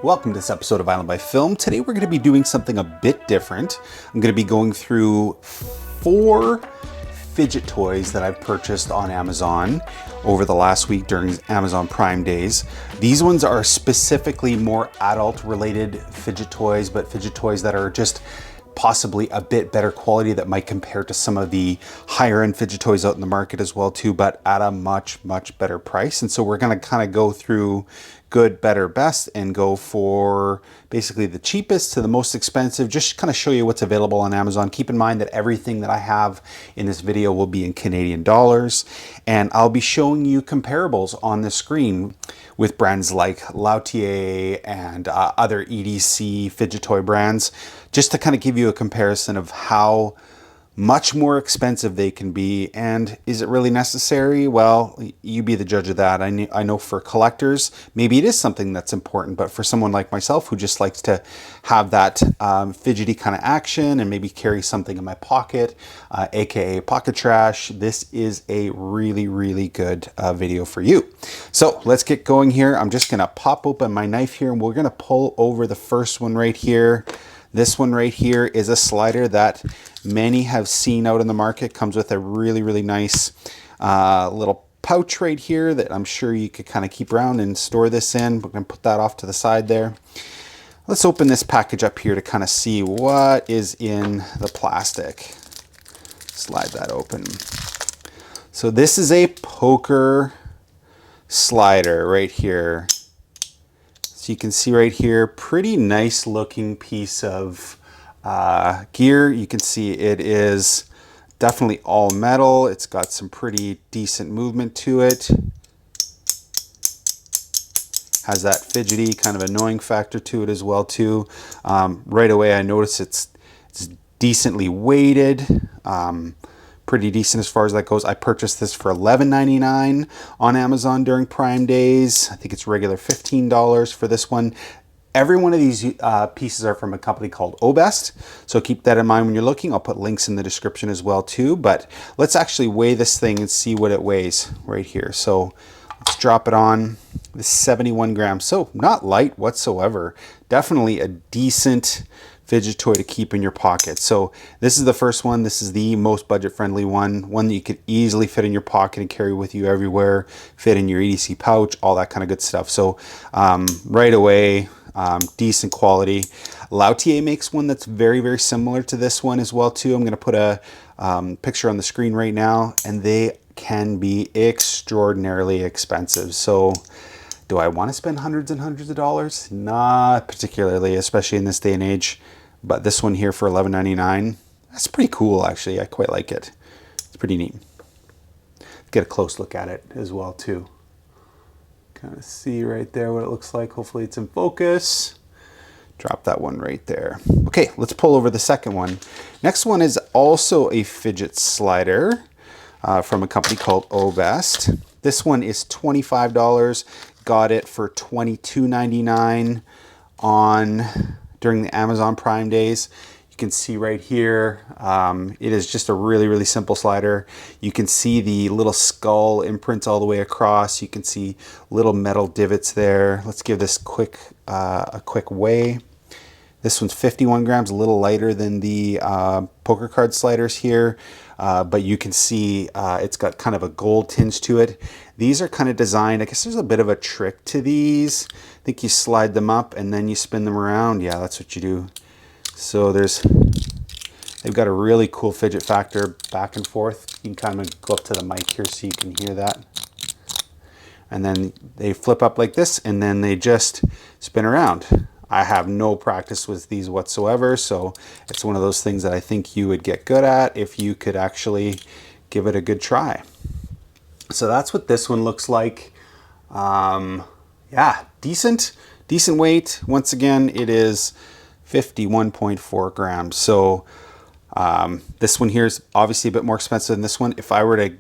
Welcome to this episode of Island by Film. Today we're going to be doing something a bit different. I'm going to be going through 4 fidget toys that I've purchased on Amazon over the last week during Amazon Prime Days. These ones are specifically more adult related fidget toys, but fidget toys that are just possibly a bit better quality that might compare to some of the higher end fidget toys out in the market as well too, but at a much better price. And so we're going to kind of go through good, better, best and go for basically the cheapest to the most expensive, just kind of show you what's available on Amazon. Keep in mind that everything that I have in this video will be in Canadian dollars, and I'll be showing you comparables on the screen with brands like Lautier and other EDC fidget toy brands, just to kind of give you a comparison of how much more expensive they can be, and is it really necessary? Well, you be the judge of that. I know for collectors, maybe it is something that's important, but for someone like myself who just likes to have that fidgety kind of action and maybe carry something in my pocket, aka pocket trash, this is a really good video for you. So let's get going here. I'm just gonna pop open my knife here and we're gonna pull over the first one right here. This one right here is a slider that many have seen out in the market. Comes with a really nice little pouch right here that I'm sure you could kind of keep around and store this in. We're going to put that off to the side there. Let's open this package up here to kind of see what is in the plastic. Slide that open. So this is a poker slider right here. So you can see right here, pretty nice looking piece of gear. You can see it is definitely all metal. It's got some pretty decent movement to it. Has that fidgety kind of annoying factor to it as well too. Right away I notice it's decently weighted. Pretty decent as far as that goes. I purchased this for $11.99 on Amazon during Prime Days. I think it's regular $15 for this one. Every one of these pieces are from a company called OBEST, so keep that in mind when you're looking. I'll put links in the description as well too, but let's actually weigh this thing and see what it weighs right here. So let's drop it on. This 71 grams, so not light whatsoever. Definitely a decent fidget toy to keep in your pocket. So this is the first one. This is the most budget friendly one that you could easily fit in your pocket and carry with you everywhere, fit in your EDC pouch, all that kind of good stuff. So right away, decent quality. Lautier makes one that's very similar to this one as well too. I'm going to put a picture on the screen right now, and they can be extraordinarily expensive. So do I want to spend hundreds and hundreds of dollars? Not particularly, especially in this day and age. But this one here for $11.99, that's pretty cool actually. I quite like it. It's pretty neat. Get a close look at it as well too. Kind of see right there what it looks like. Hopefully it's in focus. Drop that one right there. Okay, let's pull over the second one. Next one is also a fidget slider from a company called OBEST. This one is $25. Got it for $22.99 during the Amazon Prime Days. You can see right here, it is just a really simple slider. You can see the little skull imprints all the way across. You can see little metal divots there. Let's give this a quick weigh. This one's 51 grams, a little lighter than the poker card sliders here, but you can see it's got kind of a gold tinge to it. These are kind of designed, I guess there's a bit of a trick to these. I think you slide them up and then you spin them around. Yeah, that's what you do. So they've got a really cool fidget factor back and forth. You can kind of go up to the mic here so you can hear that. And then they flip up like this and then they just spin around. I have no practice with these whatsoever, so it's one of those things that I think you would get good at if you could actually give it a good try. So that's what this one looks like. Yeah, decent weight. Once again, it is 51.4 grams. So this one here is obviously a bit more expensive than this one. If I were to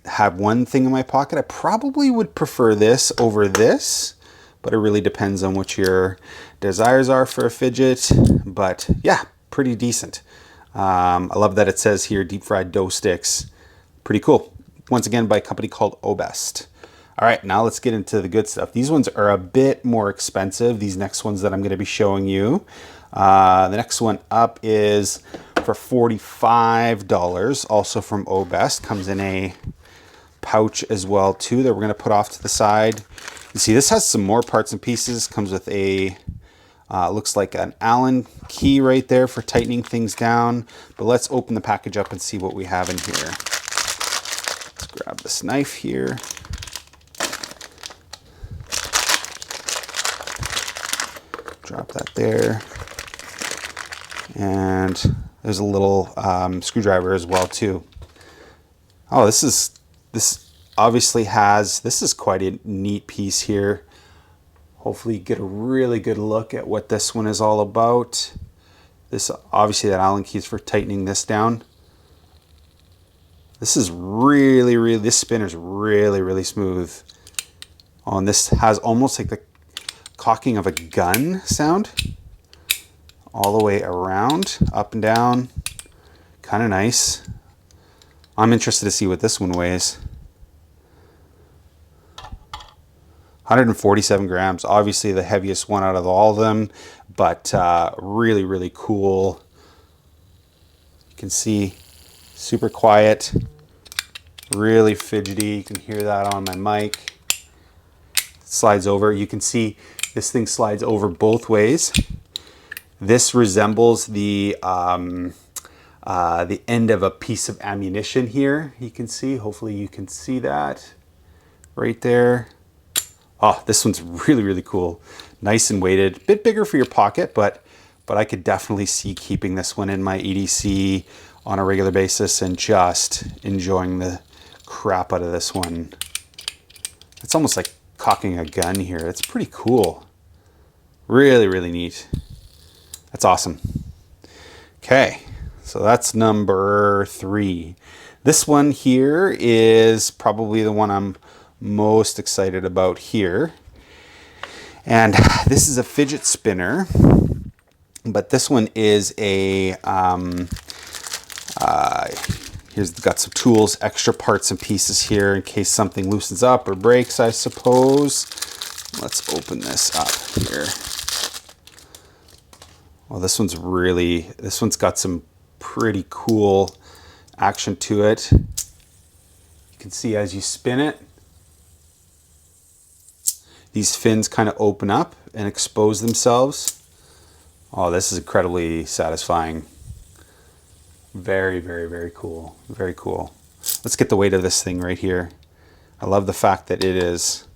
have one thing in my pocket, I probably would prefer this over this, but it really depends on what your desires are for a fidget. But yeah, pretty decent. I love that it says here deep fried dough sticks. Pretty cool. Once again, by a company called OBEST. All right, now let's get into the good stuff. These ones are a bit more expensive, these next ones that I'm going to be showing you. The next one up is for $45, also from OBEST. Comes in a pouch as well too that we're going to put off to the side. You see, this has some more parts and pieces. Comes with a looks like an Allen key right there for tightening things down. But let's open the package up and see what we have in here. Let's grab this knife here. Drop that there. And there's a little screwdriver as well too. Oh, this obviously has, this is quite a neat piece here. Hopefully you get a really good look at what this one is all about. This, obviously that Allen key is for tightening this down. This is really, this spinner's really smooth. Oh, and this has almost like the cocking of a gun sound. All the way around, up and down. Kind of nice. I'm interested to see what this one weighs. 147 grams, obviously the heaviest one out of all of them, but really cool. You can see, super quiet, really fidgety. You can hear that on my mic. Slides over. You can see this thing slides over both ways. This resembles the end of a piece of ammunition here. You can see, hopefully you can see that right there. Oh, this one's really cool. Nice and weighted. Bit bigger for your pocket, but I could definitely see keeping this one in my EDC on a regular basis and just enjoying the crap out of this one. It's almost like cocking a gun here. It's pretty cool. Really neat. That's awesome. Okay, so that's number 3. This one here is probably the one I'm most excited about here. And this is a fidget spinner, but this one is a, here's got some tools, extra parts and pieces here in case something loosens up or breaks, I suppose. Let's open this up here. Well, this one's got some pretty cool action to it. You can see as you spin it, these fins kind of open up and expose themselves. Oh, this is incredibly satisfying. Very cool. Very cool. Let's get the weight of this thing right here. I love the fact that it is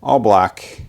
all black.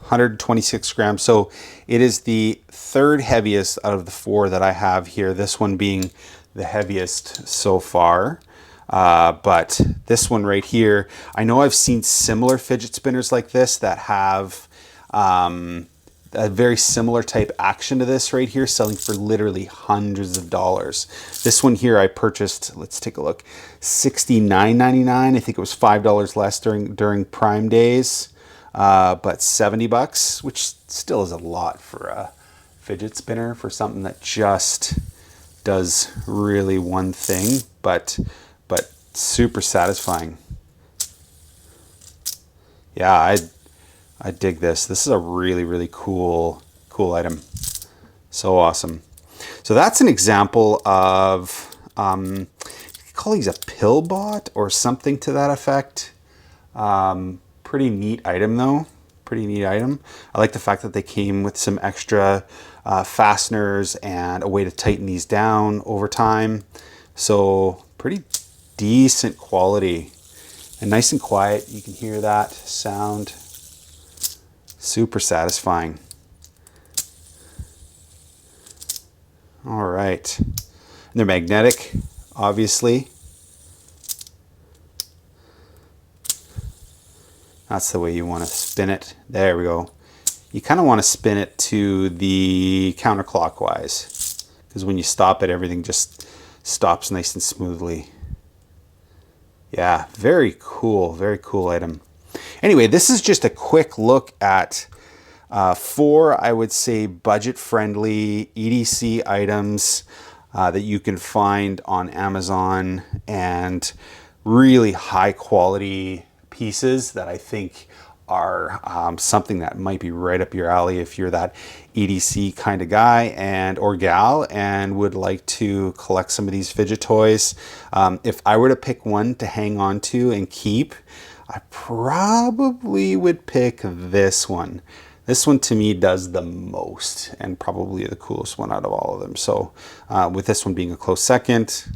126 grams. So it is the 3rd heaviest out of the 4 that I have here. This one being the heaviest so far. But this one right here, I know I've seen similar fidget spinners like this that have a very similar type action to this right here, selling for literally hundreds of dollars. This one here I purchased, let's take a look, $69.99. I think it was $5 less during Prime days, but 70 bucks, which still is a lot for a fidget spinner, for something that just does really one thing, but super satisfying. Yeah, I dig this. This is a really cool item. So awesome. So that's an example of, you call these a pill bot or something to that effect. Pretty neat item though. Pretty neat item. I like the fact that they came with some extra fasteners and a way to tighten these down over time. So pretty decent quality and nice and quiet. You can hear that sound. Super satisfying. All right. And they're magnetic, obviously. That's the way you want to spin it. There we go. You kind of want to spin it to the counterclockwise, because when you stop it, everything just stops nice and smoothly. Yeah, very cool item. Anyway, this is just a quick look at 4, I would say, budget-friendly EDC items that you can find on Amazon and really high quality pieces that I think are something that might be right up your alley if you're that EDC kind of guy and or gal and would like to collect some of these fidget toys. If I were to pick one to hang on to and keep, I probably would pick this one. This one to me does the most and probably the coolest one out of all of them. So with this one being a close second,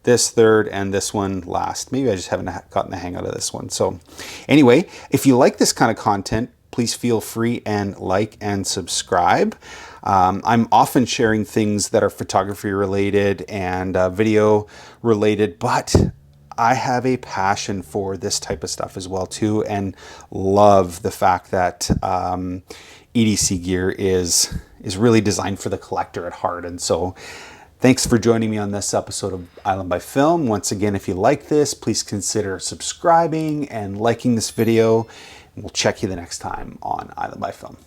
this third, and this one last. Maybe I just haven't gotten the hang out of this one. So anyway, if you like this kind of content, please feel free and like and subscribe. I'm often sharing things that are photography related and video related, but I have a passion for this type of stuff as well too, and love the fact that EDC gear is really designed for the collector at heart. And so thanks for joining me on this episode of Island by Film. Once again, if you like this, please consider subscribing and liking this video. We'll check you the next time on Island by Film.